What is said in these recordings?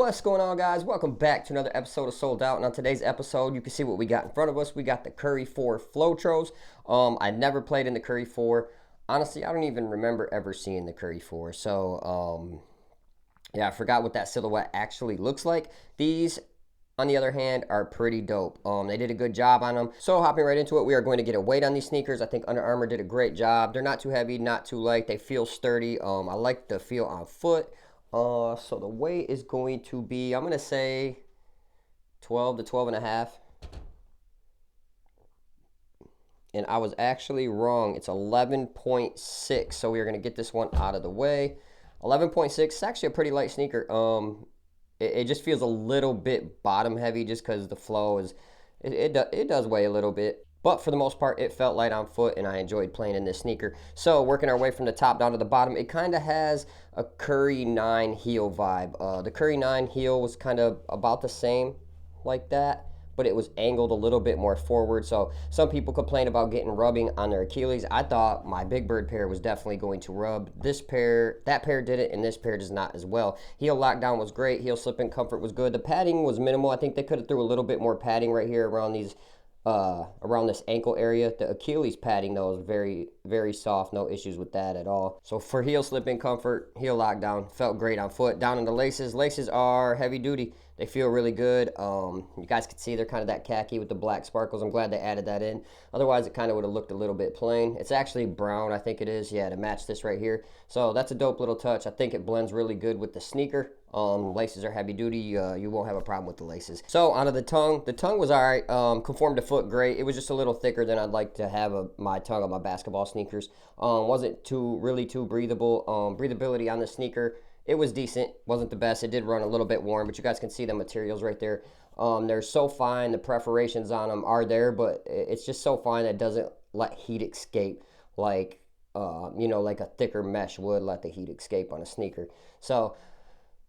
What's going on, guys? Welcome back to another episode of Sold Out. And on today's episode, you can see what we got in front of us. We got the Curry 4 Flowtros. I never played in the Curry 4. Honestly, I don't even remember ever seeing the Curry 4. So, yeah, I forgot what that silhouette actually looks like. These, on the other hand, are pretty dope. They did a good job on them. So hopping right into it, we are going to get a weight on these sneakers. I think Under Armour did a great job. They're not too heavy, not too light. They feel sturdy. I like the feel on foot. So the weight is going to be, I'm going to say 12 to 12 and a half. And I was actually wrong. It's 11.6. So we are going to get this one out of the way. 11.6 is actually a pretty light sneaker. It just feels a little bit bottom heavy just because the flow is, it does weigh a little bit. But for the most part, it felt light on foot, and I enjoyed playing in this sneaker. So working our way from the top down to the bottom, it kind of has a Curry 9 heel vibe. The Curry 9 heel was kind of about the same like that, but it was angled a little bit more forward. So some people complain about getting rubbing on their Achilles. I thought my Big Bird pair was definitely going to rub. This pair, that pair did it, and this pair does not as well. Heel lockdown was great. Heel slip-in comfort was good. The padding was minimal. I think they could have threw a little bit more padding right here around these around this ankle area. The Achilles padding though is very, very soft. No issues with that at all. So for heel slip-in comfort, heel lockdown, felt great on foot. Down in the laces, laces are heavy duty. They feel really good. You guys can see they're kind of that khaki with the black sparkles. I'm glad they added that in. Otherwise, it kind of would have looked a little bit plain. It's actually brown, I think it is, yeah, to match this right here. So that's a dope little touch. I think it blends really good with the sneaker. Laces are heavy duty. You won't have a problem with the laces. So onto the tongue. The tongue was all right. Conformed to foot, great. It was just a little thicker than I'd like to have my tongue on my basketball sneakers. Wasn't really too breathable. Breathability on the sneaker, it was decent. Wasn't the best. It did run a little bit warm, but you guys can see the materials right there. They're so fine. The perforations on them are there, but it's just so fine that it doesn't let heat escape like like a thicker mesh would let the heat escape on a sneaker. So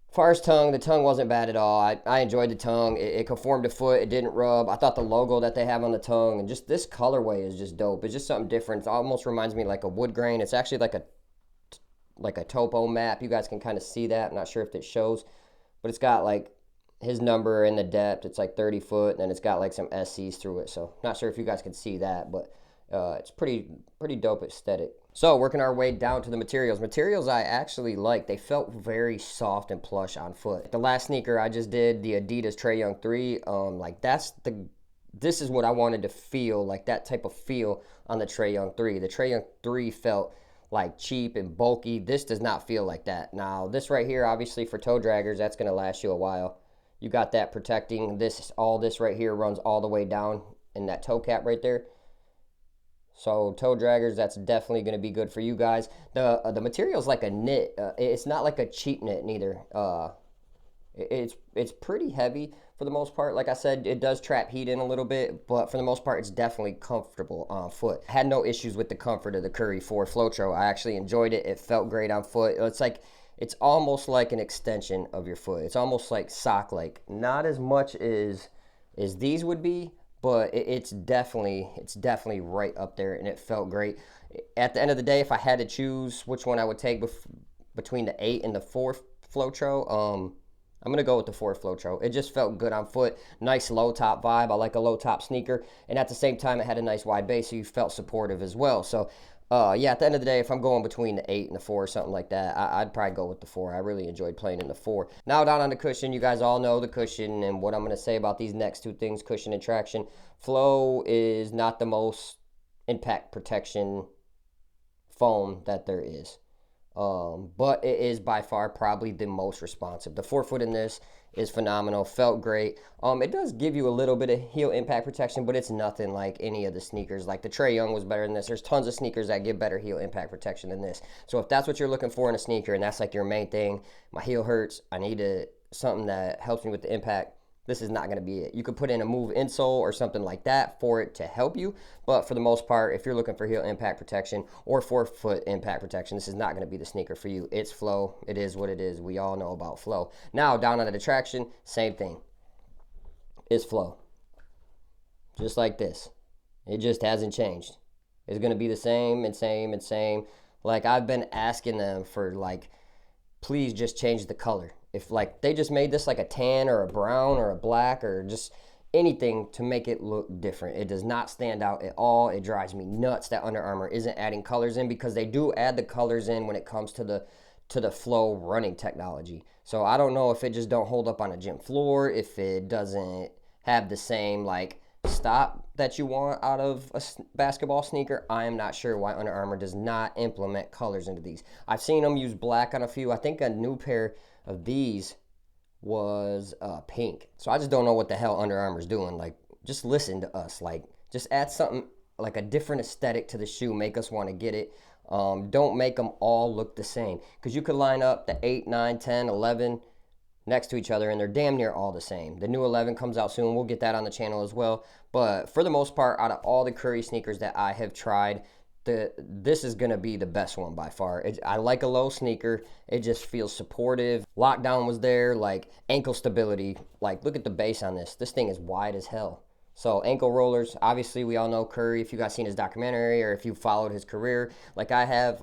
as far as tongue, the tongue wasn't bad at all. I enjoyed the tongue. It conformed to foot. It didn't rub. I thought the logo that they have on the tongue and just this colorway is just dope. It's just something different. It almost reminds me like a wood grain. It's actually like a topo map. You guys can kind of see that. I'm not sure if it shows, but it's got like his number and the depth. It's like 30 foot, and then it's got like some SCs through it. So not sure if you guys can see that, but it's pretty dope aesthetic. So working our way down to the materials. Materials I actually like. They felt very soft and plush on foot. The last sneaker I just did, the Adidas Trae Young 3, this is what I wanted to feel, like that type of feel on the Trae Young 3. The Trae Young 3 felt like cheap and bulky. This does not feel like that. Now this right here, obviously for toe draggers, that's going to last you a while. You got that protecting. All this right here runs all the way down in that toe cap right there. So toe draggers, that's definitely going to be good for you guys. The material is like a knit. It's not like a cheap knit neither. It's pretty heavy for the most part. Like I said, it does trap heat in a little bit, but for the most part, it's definitely comfortable on foot. Had no issues with the comfort of the Curry 4 Flowtro. I actually enjoyed it. It felt great on foot. It's almost like an extension of your foot. It's almost like sock-like. Not as much as these would be, but it's definitely right up there, and it felt great. At the end of the day, if I had to choose which one I would take between the 8 and the 4 Flowtro, I'm going to go with the 4 Flowtro. It just felt good on foot. Nice low top vibe. I like a low top sneaker, and at the same time, it had a nice wide base, so you felt supportive as well. So yeah, at the end of the day, if I'm going between the 8 and the 4 or something like that, I'd probably go with the 4. I really enjoyed playing in the 4. Now down on the cushion, you guys all know the cushion and what I'm going to say about these next two things, cushion and traction. Flow is not the most impact protection foam that there is. But it is by far probably the most responsive. The Forefoot in this is phenomenal. Felt great. It does give you a little bit of heel impact protection, but it's nothing like any of the sneakers. Like the Trae Young was better than this. There's tons of sneakers that give better heel impact protection than this. So if that's what you're looking for in a sneaker and that's like your main thing, my heel hurts, I need something that helps me with the impact, this is not going to be it. You could put in a Move insole or something like that for it to help you, but for the most part, if you're looking for heel impact protection or forefoot impact protection, this is not going to be the sneaker for you. It's Flow. It is what it is. We all know about Flow. Now, down on the traction, same thing. It's Flow. Just like this. It just hasn't changed. It's going to be the same and same and same. Like, I've been asking them for, like, please just change the color. If like they just made this like a tan or a brown or a black or just anything to make it look different. It does not stand out at all. It drives me nuts that Under Armour isn't adding colors in, because they do add the colors in when it comes to the flow running technology. So I don't know if it just don't hold up on a gym floor, if it doesn't have the same like stop that you want out of a basketball sneaker. I am not sure why Under Armour does not implement colors into these. I've seen them use black on a few. I think a new pair of these was pink. So I just don't know what the hell Under Armour's doing. Like, just listen to us. Like, just add something like a different aesthetic to the shoe. Make us want to get it. Don't make them all look the same, because you could line up the 8, 9, 10, 11 next to each other and they're damn near all the same. The new 11 comes out soon. We'll get that on the channel as well. But for the most part, out of all the Curry sneakers that I have tried, this is going to be the best one by far. I like a low sneaker. It just feels supportive. Lockdown was there, like ankle stability. Like, look at the base on this. This thing is wide as hell. So ankle rollers, obviously we all know Curry. If you guys seen his documentary or if you followed his career like I have,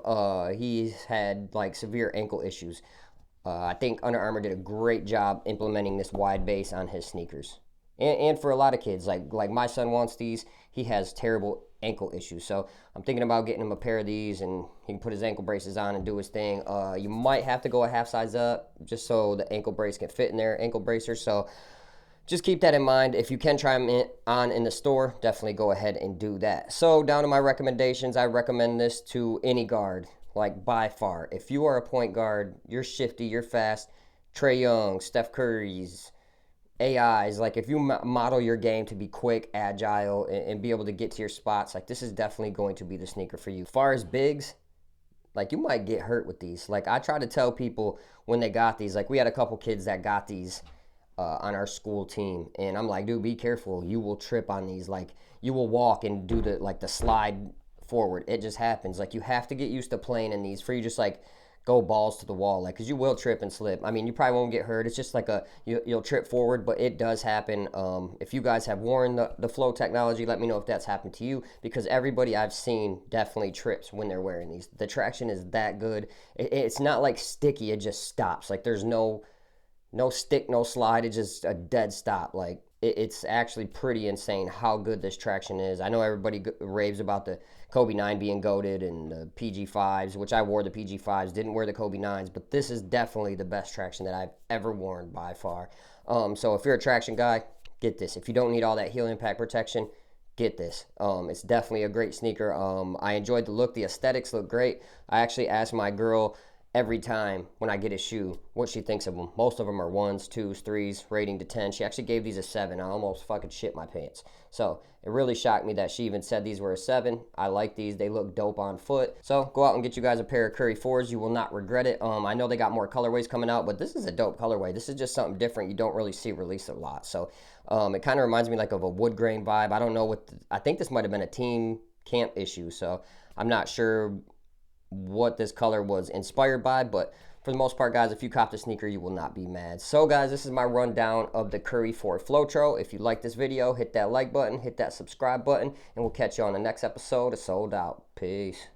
he's had like severe ankle issues. I think Under Armour did a great job implementing this wide base on his sneakers. And for a lot of kids, like my son wants these. He has terrible ankle issues. So I'm thinking about getting him a pair of these, and he can put his ankle braces on and do his thing. You might have to go a half size up just so the ankle brace can fit in there, ankle bracers. So just keep that in mind. If you can try them on in the store, definitely go ahead and do that. So down to my recommendations, I recommend this to any guard, like by far. If you are a point guard, you're shifty, you're fast, Trae Young, Steph Curry's, AIs, like if you model your game to be quick, agile, and be able to get to your spots, like this is definitely going to be the sneaker for you. As far as bigs, like you might get hurt with these. Like I try to tell people when they got these, like we had a couple kids that got these on our school team, and I'm like, dude, be careful. You will trip on these. Like you will walk and do the slide forward. It just happens. Like you have to get used to playing in these for you just like go balls to the wall, like, because you will trip and slip. I mean, you probably won't get hurt. It's just like you'll trip forward, but it does happen. If you guys have worn the flow technology, let me know if that's happened to you, because everybody I've seen definitely trips when they're wearing these. The traction is that good. It's not like sticky. It just stops. Like there's no stick, no slide. It's just a dead stop. Like it's actually pretty insane how good this traction is. I know everybody raves about the Kobe 9 being goated and the PG5s, which I wore the PG5s, didn't wear the Kobe 9s, but this is definitely the best traction that I've ever worn by far. So if you're a traction guy, get this. If you don't need all that heel impact protection, get this. It's definitely a great sneaker. I enjoyed the look. The aesthetics look great. I actually asked my girl every time when I get a shoe what she thinks of them. Most of them are 1s, 2s, 3s, rating to 10. She actually gave these a 7. I almost fucking shit my pants. So it really shocked me that she even said these were a 7. I like these. They look dope on foot. So go out and get you guys a pair of Curry 4s. You will not regret it. I know they got more colorways coming out, but this is a dope colorway. This is just something different you don't really see released a lot. So it kind of reminds me like of a wood grain vibe. I don't know I think this might have been a team camp issue, so I'm not sure what this color was inspired by, but for the most part, guys, if you cop the sneaker, you will not be mad. So guys, this is my rundown of the Curry 4 Flowtro. If you like this video, hit that like button, hit that subscribe button, and we'll catch you on the next episode of Sold Out. Peace.